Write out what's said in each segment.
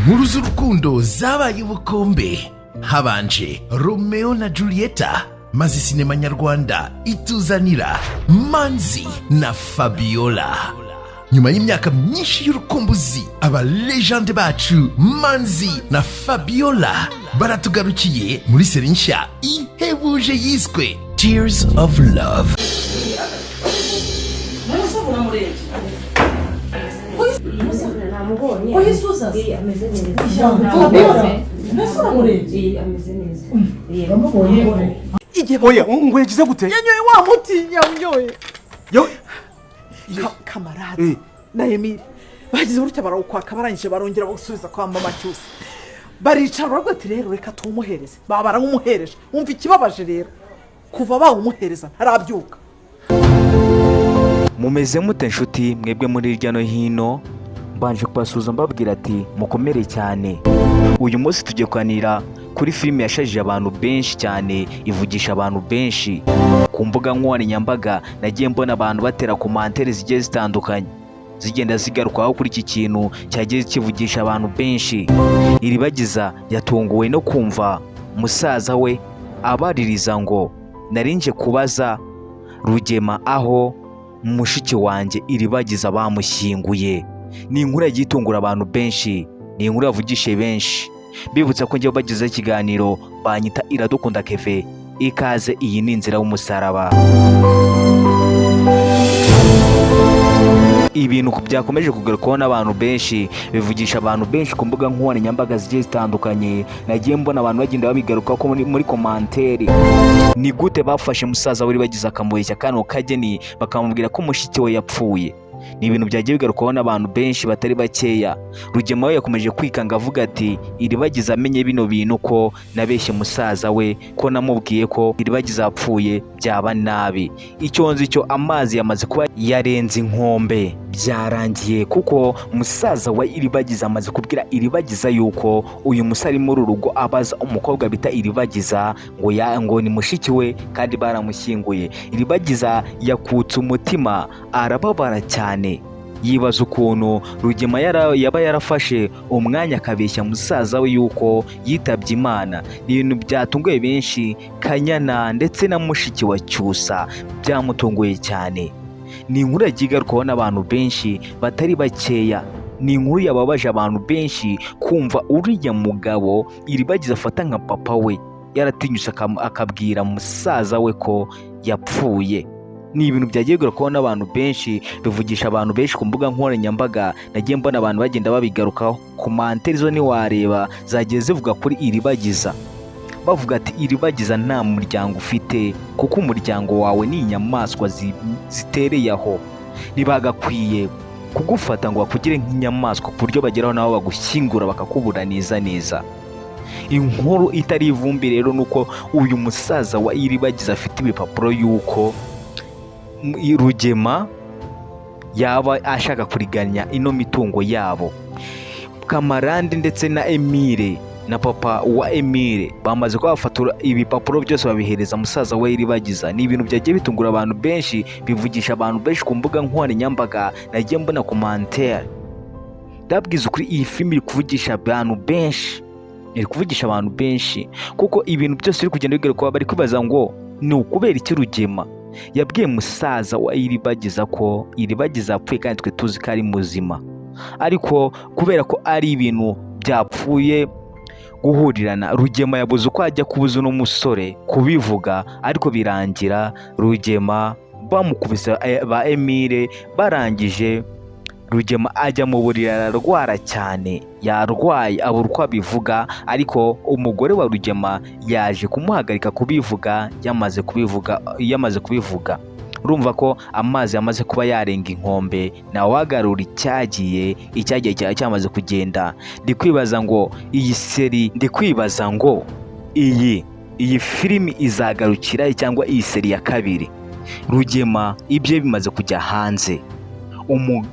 inkuru z'urukundo zabaye ubukombe habanje Romeo na Julieta, maze sinema nyarwanda ituzanira Manzi na Fabiola. Nyuma y'imyaka myinshi y'urukumbuzi, aba legende bacu Manzi na Fabiola baratugarukiye muri seri nshya ihebuje yiswe Tears of Love. Oya, ngwegize gute? Yanyoye wa muti yanyoye. Kamarade na Emile bagize urutya barawukwaka barangije barongera gusubiza kwa mama cyose. Baricara baravuga ati rero reka tumuhereze. Baba barangumuhereje. Umva ikibabaje rero. Kuva bawumuhereza ntarabyuka. Mumeze mute nshuti mwebwe muri irya no hino? Mbanje kubasuza mbabwira ati mukomere cyane. Uyu munsi tugiye kwanira kuri filime yashajije abantu benshi cyane, ivugisha abantu benshi. Ku mbuga nkoranyambaga nagiye mbona abantu batera komantere zigiye zitandukanye, zigenda zigarukaho kuri iki kintu cyagiye kivugisha abantu benshi. Iribagiza yatunguwe no kumva musaza we abaririza ngo narinje kubaza Rugema aho mushiki wanjye Iribagiza bamushyinguye. Ni inkuru yagiye itungura abantu benshi, ni inkuru yavugishe benshi. Bibutsa ko njye bagize ikiganiro banyita Iradukunda Keve. Ikaze, iyi ni inzira y'umusaraba. Ibintu byakomeje kugarukaho n'abantu benshi, bivugisha abantu benshi ku mbuga nkoranyambaga zigiye zitandukanye. Nagiye mbona abantu bagenda babigaruka ko muri komantere. Ni gute bafashe musaza we Iribagiza akamubeshya kano kageni bakamubwira ko mushiki we yapfuye? Ni ibintu byagiye bigarukaho n'abantu benshi batari bakeya. Rugema we yakomeje kwikanga avuga ati Iribagiza amenye bino bintu ko nabeshye musaza we, ko namubwiye ko Iribagiza yapfuye byaba nabi. Icyo nzi cyo amazi yamaze kuba yarenze inkombe, byarangiye kuko musaza wa Iribagiza amaze kubwira Iribagiza yuko uyu musari muri urugo abaza umukobwa bita Iribagiza ngo ni mushiki we kandi baramushyinguye. Iribagiza yakutse umutima, arababara cyane, yibaza ukuntu Rugema yaba yarafashe umwanya akabeshya musaza we yuko yitabye Imana. Ni ibintu byatunguye benshi, Kanyana ndetse na mushiki wa Cyusa byamutunguye cyane. Ni inkuru yagiye igarukaho n'abantu benshi batari bakeya. Ni inkuru yababaje abantu benshi kumva uriya mugabo Iribagiza afata nka papa we yaratinyutse akabwira musaza we ko yapfuye. Ni ibintu byagiye bigarukaho n'abantu benshi, bivugisha abantu benshi ku mbuga nkoranyambaga. Nagiye mbona abantu bagenda babigarukaho. Komantere zo niwareba zagiye zivuga kuri Iribagiza, bavuga ati Iribagiza nta muryango ufite, kuko umuryango wawe ni inyamaswa zitereye aho. Ntibagakwiye kugufata ngo bakugire nk'inyamaswa ku buryo bageraho nabo bagushyingura bakakuburaniza neza. Inkuru itari ivumbi rero nuko uyu musaza wa Iribagiza afite ibipapuro yuko Rugema yaba ashaka kuriganya ino mitungo yabo. Kamarande ndetse na Emile na papa wa Emile bamaze kubafatura ibipapuro byose babihereza musaza we Iribagiza. Ni ibintu byagiye bitungura abantu benshi, bivugisha abantu benshi ku mbuga nkoranyambaga. Nagiye mbona komantere, ndabwiza ukuri iyi filime iri kuvugisha abantu benshi, iri kuvugisha abantu benshi kuko ibintu byose biri kugenda bigaruka. Bari kwibaza ngo ni ukubera iki Rugema yabwiye musaza wa Iribagiza ko Iribagiza apfuye kandi twe tuzi ko ari muzima, ariko kubera ko ari ibintu byapfuye guhurirana, Rugema yabuze uko ajya kubuza uno musore kubivuga, ariko birangira Rugema bamukubise ba Emile. Barangije Rugema ajya mu buriri ararwara cyane, yarwaye abura uko abivuga, ariko umugore wa Rugema yaje kumuhagarika kubivuga. Yamaze kubivuga urumva ko amazi yamaze kuba yarenga inkombe, nawe wagarura icyagiye cyari cyamaze kugenda. Ndi kwibaza ngo iyi filimi izagarukira cyangwa iyi seri ya kabiri. Rugema ibye bimaze kujya hanze.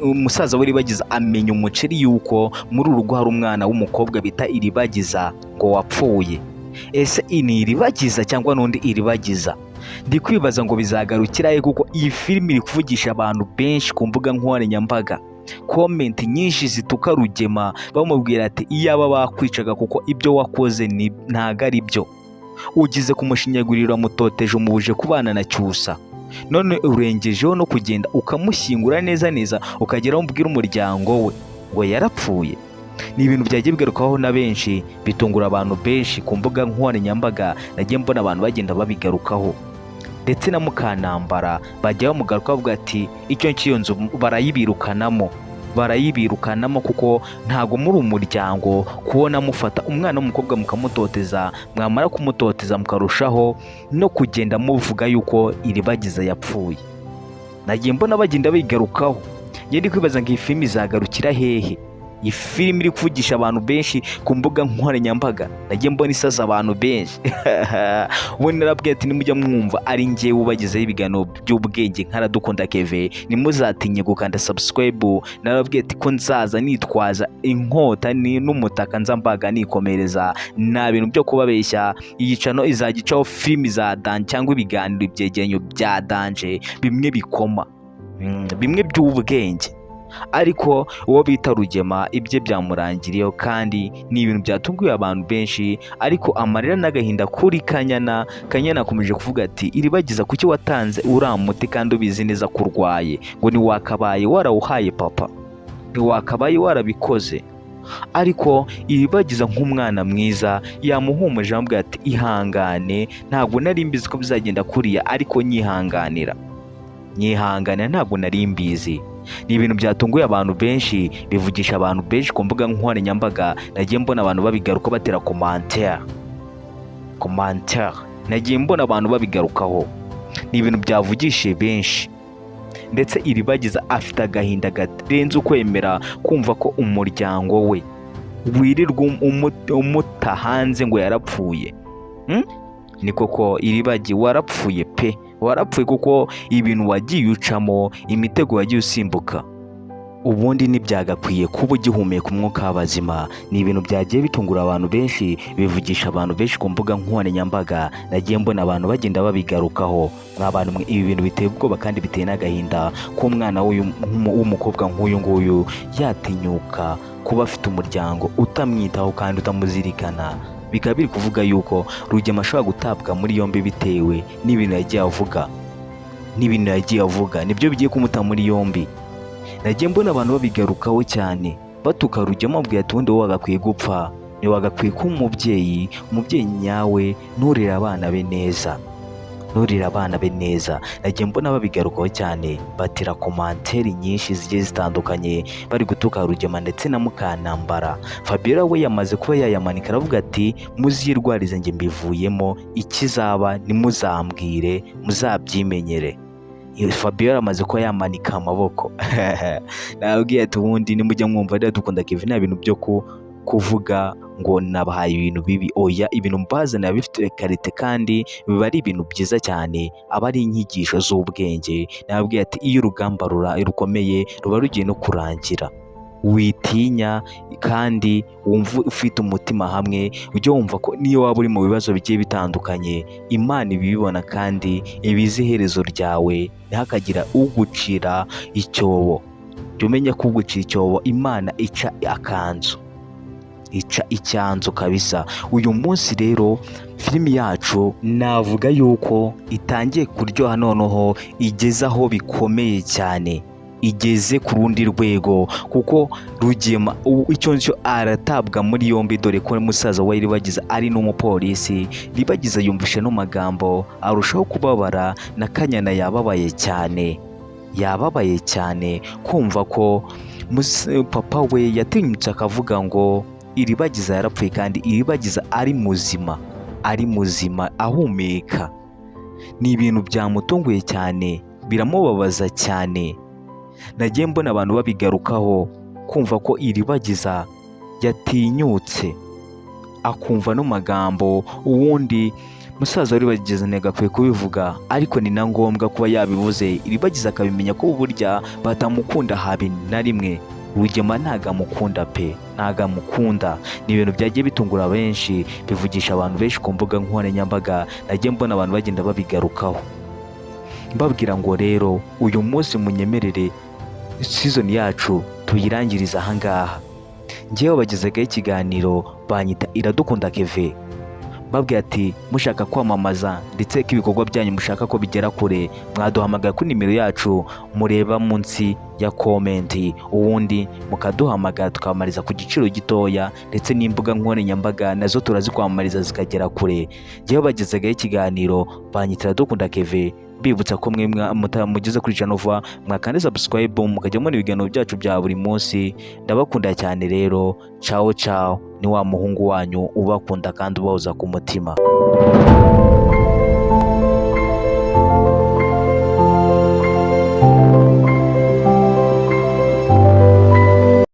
Umusaza we Iribagiza amenya umuceri yuko muri urugo hari umwana w'umukobwa bita Iribagiza ngo wapfuye. Ese ini Iribagiza cyangwa n'undi Iribagiza? Ndi kwibaza ngo bizagarukira kuko iyi filime iri kuvugisha abantu benshi ku mbuga nkoranyambaga. komenti nyinshi zituka Rugema bamubwira ati iyaba bakwicaga kuko ibyo wakoze ntago ari byo, ugize kumushinyagurira mutoteje umubuje kubana na Cyusa, none urengejeho no kugenda ukamushyingura neza neza ukageraho umubwira umuryango we ngo yarapfuye. Ni ibintu byagiye bigarukaho na benshi, bitungura abantu benshi ku mbuga nkoranyambaga, nagiye mbona abantu bagenda babigarukaho, ndetse na Mukanambara bajya bamugaruka bavuga ati icyo nzu barayibirukanamo kuko ntago muri umuryango kubona mufata umwana w'umukobwa mukamutoteza, mwamara kumutoteza mukarushaho no kugenda muvuga yuko Iribagiza yapfuye. Nagiye mbona bagenda bigarukaho, ngende kwibaza ngo iyi filimi izagarukira hehe. Iyi filimi iri kuvugisha abantu benshi ku mbuga nkoranyambaga, nagiye mbona isaza abantu benshi. Ubundi narabwiye ati nimujya mwumva ari njye ubagezeho ibiganiro by'ubwenge nka Iradukunda Kevin, nimuzatinye gukanda subscribe. Narabwiye ati ko nzaza nitwaza inkota n'umutaka nzambaga nikomereza, nta bintu byo kubabeshya. Iyi channel izagicaho filimi za danje cyangwa ibiganiro byegenyo bya danje, bimwe bikoma, bimwe by'ubwenge. Ariko uwo bita Rugema ibye byamurangiriyeho kandi ni ibintu byatunguye abantu benshi. Ariko amarira n'agahinda kuri Kanyana akomeje kuvuga ati Iribagiza kuki watanze uramuti kandi ubizi neza kurwaye, ngo ntiwakabaye warawuhaye papa, ntiwakabaye warabikoze. Ariko Iribagiza nk'umwana mwiza yamuhumuje amubwira ati ihangane, ntabwo nari mbizi ko bizagenda kuriya, ariko nyihanganira ntabwo nari mbizi. Ni ibintu byatunguye abantu benshi, bivugisha abantu benshi ku mbuga nkoranyambaga. Nagiye mbona abantu babigaruka batera commentaire, nagiye mbona abantu babigarukaho. Ni ibintu byavugishije benshi, ndetse Iribagiza afite agahinda garenze ukwemera kumva ko umuryango we wirirwa umuta hanze ngo yarapfuye. Ni koko Iribagiza warapfuye pe, warapfuye kuko ibintu wagiye ucamo, imitego wagiye usimbuka, ubundi ntibyagakwiye kuba ugihumeka umwuka w'abazima. Ni ibintu byagiye bitungura abantu benshi, bivugisha abantu benshi ku mbuga nkoranyambaga. Nagiye mbona abantu bagenda babigarukaho. Mw'abantu mwe, ibi bintu biteye ubwoba kandi biteye n'agahinda ko umwana w'umukobwa nk'uyu nguyu yatinyuka kuba afite umuryango utamwitaho kandi utamuzirikana. Bikaba biri kuvuga yuko Rugema ashobora gutabwa muri yombi bitewe n'ibintu yagiye avuga, nibyo bigiye kumuta muri yombi. Nagiye mbona abantu babigarukaho cyane, batuka Rugema babwira ati ubundi wowe wagakwiye gupfa, ntiwagakwiye kuba umubyeyi nyawe, nturere abana be neza. Nagiye mbona babigarukaho cyane, batira komantere nyinshi zigiye zitandukanye bari gutuka Rugema ndetse na Mukanambara. Fabiola we yamaze kuba yayamanika, aravuga ati muzirwarize njye mbivuyemo, ikizaba nimuzambwire, muzabyimenyere. Fabiola amaze kuba yamanika amaboko. Nababwiye ati ubundi nimujya mwumva Iradukunda Kevin nta bintu byo kuvuga ngo nabahaye ibintu bibi, oya, ibintu mbazana bifite karite kandi biba ari ibintu byiza cyane, aba ari inyigisho z'ubwenge. Nababwiye ati iyo urugamba rukomeye ruba rugiye no kurangira, witinya kandi wumva ufite umutima hamwe, ujye wumva ko niyo waba uri mu bibazo bigiye bitandukanye, Imana ibibona kandi ibizi iherezo ryawe, ntihakagira ugucira icyobo. Jya umenya ko ugucira icyobo Imana ica icyanzu kabisa. Uyu munsi rero filimi yacu navuga yuko itangiye kuryoha, noneho igeze aho bikomeye cyane, igeze ku rundi rwego, kuko Rugema icyo nicyo aratabwa muri yombi, dore ko musaza wa Iribagiza ari n'umupolisi. Iribagiza yumvishe no magambo arushaho kubabara, na Kanyana yababaye cyane kumva ko papa we yatinyutse akavuga ngo Iribagiza yarapfuye kandi Iribagiza ari muzima ahumeka. Ni ibintu byamutunguye cyane, biramubabaza cyane. Nagiye mbona abantu babigarukaho kumva ko Iribagiza yatinyutse akumva no magambo, uwundi musaza Iribagiza ntiyagakwiye kubivuga, ariko ni na ngombwa kuba yabivuze. Iribagiza akabimenya ko burya batamukunda habe na rimwe. Rugema ntagamukunda pe, ntagamukunda. Ni ibintu byagiye bitungura benshi, bivugisha abantu benshi ku mbuga nkoranyambaga. Nagiye mbona abantu bagenda babigarukaho, mbabwira ngo rero uyu munsi munyemerere season yacu tuyirangiriza ahangaha. Njyewe bagezagaho ikiganiro banyita Iradukunda Keve, babwira ati mushaka kwamamaza ndetse ko ibikorwa byanyu mushaka ko bigera kure, mwaduhamagara kuri nimero yacu mureba munsi ya komenti, ubundi mukaduhamagara tukamamariza ku giciro gitoya, ndetse n'imbuga nkoranyambaga nazo turazikwamamariza zikagera kure. Njyewe bagezagaho ikiganiro banyita Iradukunda Keve, bibutsa ko mwe mugeze kuri channel vuba mwakande subscribe mukajya mubona ibiganiro byacu bya buri munsi. Ndabakunda cyane rero, ciao ciao, ni wa muhungu wanyu ubakunda kandi ubahoza ku mutima.